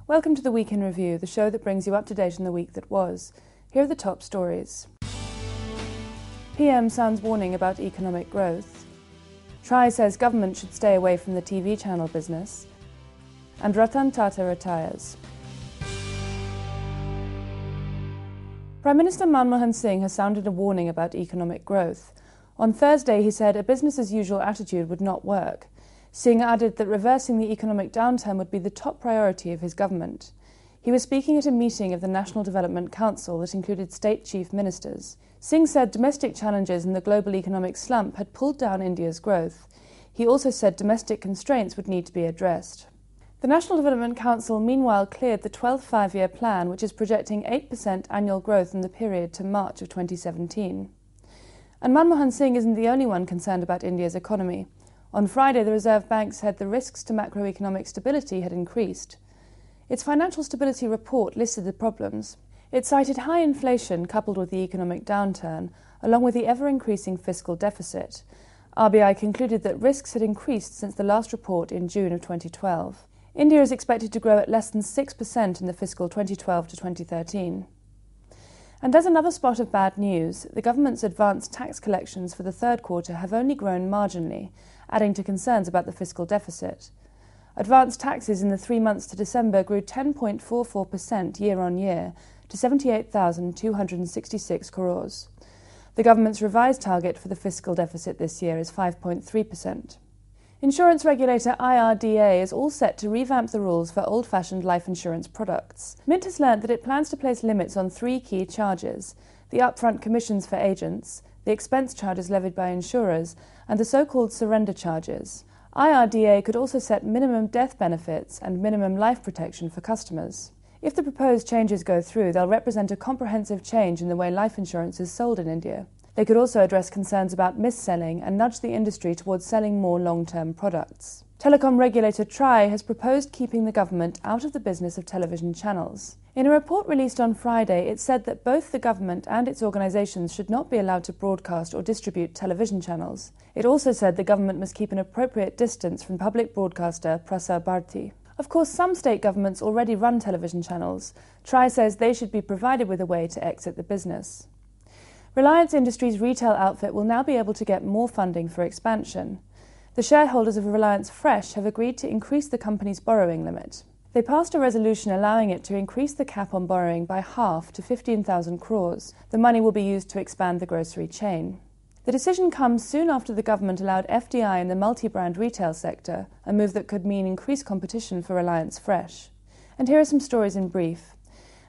Welcome to the Week in Review, the show that brings you up to date on the week that was. Here are the top stories. PM sounds warning about economic growth. TRI says government should stay away from the TV channel business. And Ratan Tata retires. Prime Minister Manmohan Singh has sounded a warning about economic growth. On Thursday, he said a business-as-usual attitude would not work. Singh added that reversing the economic downturn would be the top priority of his government. He was speaking at a meeting of the National Development Council that included state chief ministers. Singh said domestic challenges and the global economic slump had pulled down India's growth. He also said domestic constraints would need to be addressed. The National Development Council meanwhile cleared the 12th five-year plan, which is projecting 8% annual growth in the period to March of 2017. And Manmohan Singh isn't the only one concerned about India's economy. On Friday, the Reserve Bank said the risks to macroeconomic stability had increased. Its financial stability report listed the problems. It cited high inflation coupled with the economic downturn, along with the ever-increasing fiscal deficit. RBI concluded that risks had increased since the last report in June of 2012. India is expected to grow at less than 6% in the fiscal 2012 to 2013. And as another spot of bad news, the government's advanced tax collections for the third quarter have only grown marginally, adding to concerns about the fiscal deficit. Advanced taxes in the 3 months to December grew 10.44% year-on-year to 78,266 crores. The government's revised target for the fiscal deficit this year is 5.3%. Insurance regulator IRDA is all set to revamp the rules for old-fashioned life insurance products. Mint has learnt that it plans to place limits on 3 key charges: the upfront commissions for agents, the expense charges levied by insurers, and the so-called surrender charges. IRDA could also set minimum death benefits and minimum life protection for customers. If the proposed changes go through, they'll represent a comprehensive change in the way life insurance is sold in India. They could also address concerns about mis-selling and nudge the industry towards selling more long-term products. Telecom regulator TRI has proposed keeping the government out of the business of television channels. In a report released on Friday, it said that both the government and its organisations should not be allowed to broadcast or distribute television channels. It also said the government must keep an appropriate distance from public broadcaster Prasar Bharati. Of course, some state governments already run television channels. TRI says they should be provided with a way to exit the business. Reliance Industries' retail outfit will now be able to get more funding for expansion. The shareholders of Reliance Fresh have agreed to increase the company's borrowing limit. They passed a resolution allowing it to increase the cap on borrowing by half to 15,000 crores. The money will be used to expand the grocery chain. The decision comes soon after the government allowed FDI in the multi-brand retail sector, a move that could mean increased competition for Reliance Fresh. And here are some stories in brief.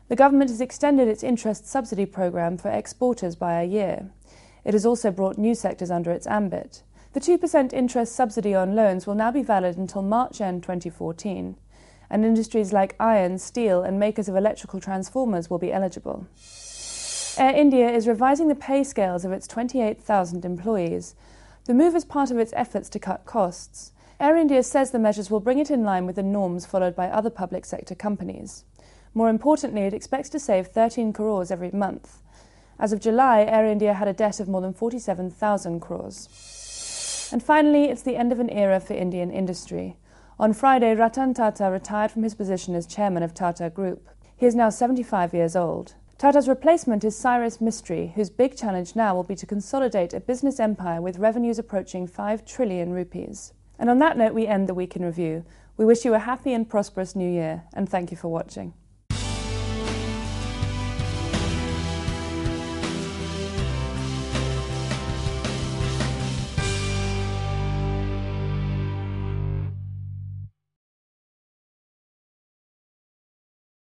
The government has extended its interest subsidy program for exporters by a year. It has also brought new sectors under its ambit. The 2% interest subsidy on loans will now be valid until March end 2014, and industries like iron, steel and makers of electrical transformers will be eligible. Air India is revising the pay scales of its 28,000 employees. The move is part of its efforts to cut costs. Air India says the measures will bring it in line with the norms followed by other public sector companies. More importantly, it expects to save 13 crores every month. As of July, Air India had a debt of more than 47,000 crores. And finally, it's the end of an era for Indian industry. On Friday, Ratan Tata retired from his position as chairman of Tata Group. He is now 75 years old. Tata's replacement is Cyrus Mistry, whose big challenge now will be to consolidate a business empire with revenues approaching 5 trillion rupees. And on that note, we end the Week in Review. We wish you a happy and prosperous new year, and thank you for watching.